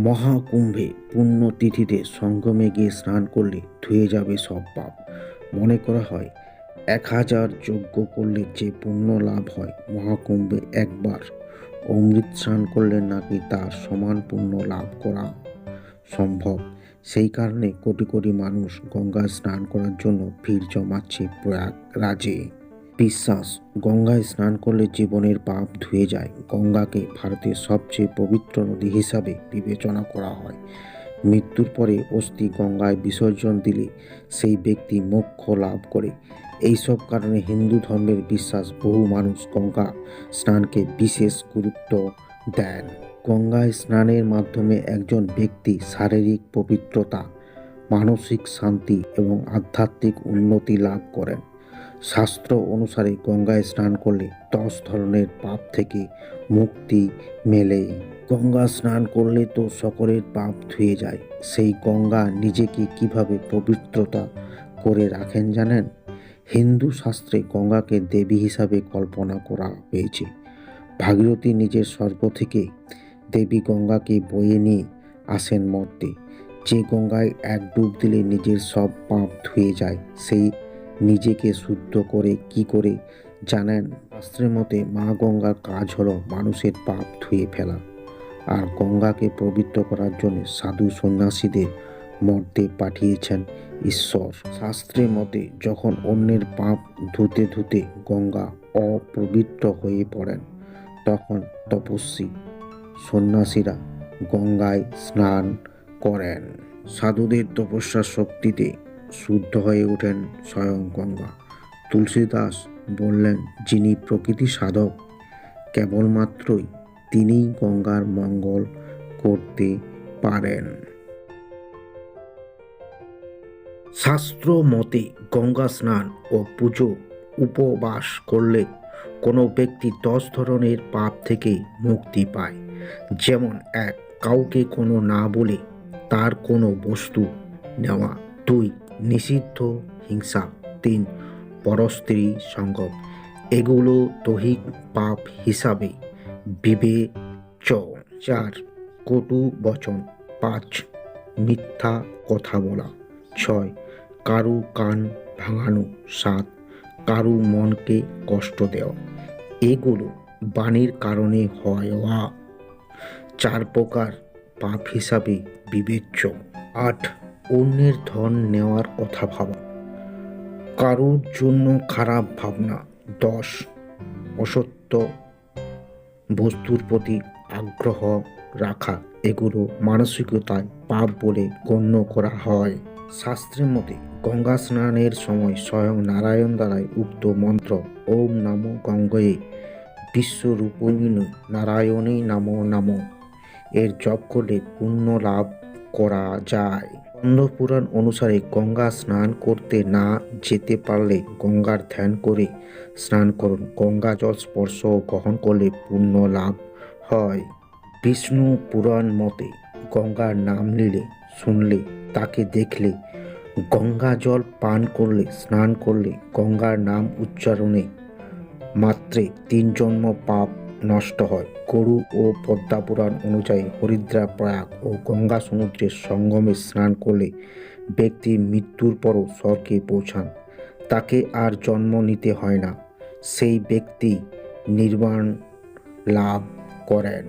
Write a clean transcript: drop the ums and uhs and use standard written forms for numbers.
মহাকুম্ভে পুণ্যতিথিতে সঙ্গমে গিয়ে স্নান করলে ধুয়ে যাবে সব পাপ। মনে করা হয় 1000 যজ্ঞ করলে যে পুণ্য লাভ হয়, মহাকুম্ভে একবার অমৃত স্নান করলে নাকি তার সমান পুণ্য লাভ করা সম্ভব। সেই কারণে কোটি কোটি মানুষ গঙ্গায় স্নান করার জন্য ভিড় জমাচ্ছে প্রয়াগরাজে। বিশ্বাস, গঙ্গায় স্নান করলে জীবনের পাপ ধুয়ে যায়। গঙ্গাকে ভারতের সবচেয়ে পবিত্র নদী হিসাবে বিবেচনা করা হয়। মৃত্যুর পরে অস্থি গঙ্গায় বিসর্জন দিলে সেই ব্যক্তি মোক্ষ লাভ করে। এইসব কারণে হিন্দু ধর্মের বিশ্বাস, বহু মানুষ গঙ্গা স্নানকে বিশেষ গুরুত্ব দেন। গঙ্গায় স্নানের মাধ্যমে একজন ব্যক্তি শারীরিক পবিত্রতা, মানসিক শান্তি এবং আধ্যাত্মিক উন্নতি লাভ করেন। শাস্ত্র অনুসারে গঙ্গায় স্নান করলে 10 ধরনের পাপ থেকে মুক্তি মেলে। গঙ্গা স্নান করলে তো সকলের পাপ ধুয়ে যায়। সেই গঙ্গা নিজেকে কিভাবে পবিত্রতা করে রাখেন জানেন? হিন্দু শাস্ত্রে গঙ্গাকে দেবী হিসাবে কল্পনা করা হয়েছে। ভাগীরথী নিজের স্বর্গ থেকে দেবী গঙ্গাকে বয়ে নিয়ে আসেন মর্তে। যে গঙ্গায় এক ডুব দিলে নিজের সব পাপ ধুয়ে যায়, সেই নিজেকে শুদ্ধ করে কি করে জানেন? শাস্ত্রের মতে মা গঙ্গার কাজ হলো মানুষের পাপ ধুয়ে ফেলা। আর গঙ্গাকে পবিত্র করার জন্য সাধু সন্ন্যাসীদের মর্তে পাঠিয়েছেন ঈশ্বর। শাস্ত্রের মতে যখন অন্যের পাপ ধুতে ধুতে গঙ্গা অপবিত্র হয়ে পড়েন, তখন তপস্বী সন্ন্যাসীরা গঙ্গায় স্নান করেন। সাধুদের তপস্যার শক্তিতে শুদ্ধ হয়ে ওঠেন স্বয়ং গঙ্গা। তুলসীদাস বললেন, যিনি প্রকৃতি সাধক, কেবলমাত্রই তিনিই গঙ্গার মঙ্গল করতে পারেন। শাস্ত্র মতে গঙ্গা স্নান ও পুজো উপবাস করলে কোনো ব্যক্তি 10 ধরনের পাপ থেকে মুক্তি পায়। যেমন 1. কাউকে কোনো না বলে তার কোনো বস্তু নেওয়া। 2. নিষিদ্ধ হিংসা। 3. পরস্ত্রী সঙ্গ। এগুলো দৈহিক পাপ হিসাবে বিবেচ্য। 4. কটু বচন। 5. মিথ্যা কথা বলা। 6. কারু কান ভাঙানো। 7. কারু মনকে কষ্ট দেওয়া। এগুলো বাণীর কারণে হওয়া 4 প্রকার পাপ হিসাবে বিবেচ্য। 8. অন্যের ধন নেওয়ার কথা ভাবা, কারোর জন্য খারাপ ভাবনা। 10. অসত্য বস্তুর প্রতি আগ্রহ রাখা। এগুলো মানসিকতায় পাপ বলে গণ্য করা হয়। শাস্ত্রের মতে গঙ্গা স্নানের সময় স্বয়ং নারায়ণ দ্বারাই উক্ত মন্ত্র ওম নমো গঙ্গয়ে বিশ্বরূপিণী নারায়ণী নমো নমঃ এর জপ করলে পুণ্য লাভ করা যায়। স্কন্দপুরাণ অনুসারে গঙ্গা স্নান করতে না যেতে পারলে গঙ্গার ধ্যান করে স্নান করুন। গঙ্গা জল স্পর্শ ও গ্রহণ করলে পুণ্য লাভ হয়। বিষ্ণু পুরাণ মতে গঙ্গার নাম নিলে, শুনলে, তাকে দেখলে, গঙ্গা জল পান করলে, স্নান করলে, গঙ্গার নাম উচ্চারণে মাত্রে 3 জন্ম পাপ নষ্ট হয়। গরু ও পদ্মা পুরাণ অনুযায়ী হরিদ্রা, প্রয়াগ ও গঙ্গা সমুদ্রের সঙ্গমে স্নান করলে ব্যক্তি মৃত্যুর পরও স্বর্গে পৌঁছান। তাকে আর জন্ম নিতে হয় না। সেই ব্যক্তি নির্বাণ লাভ করেন।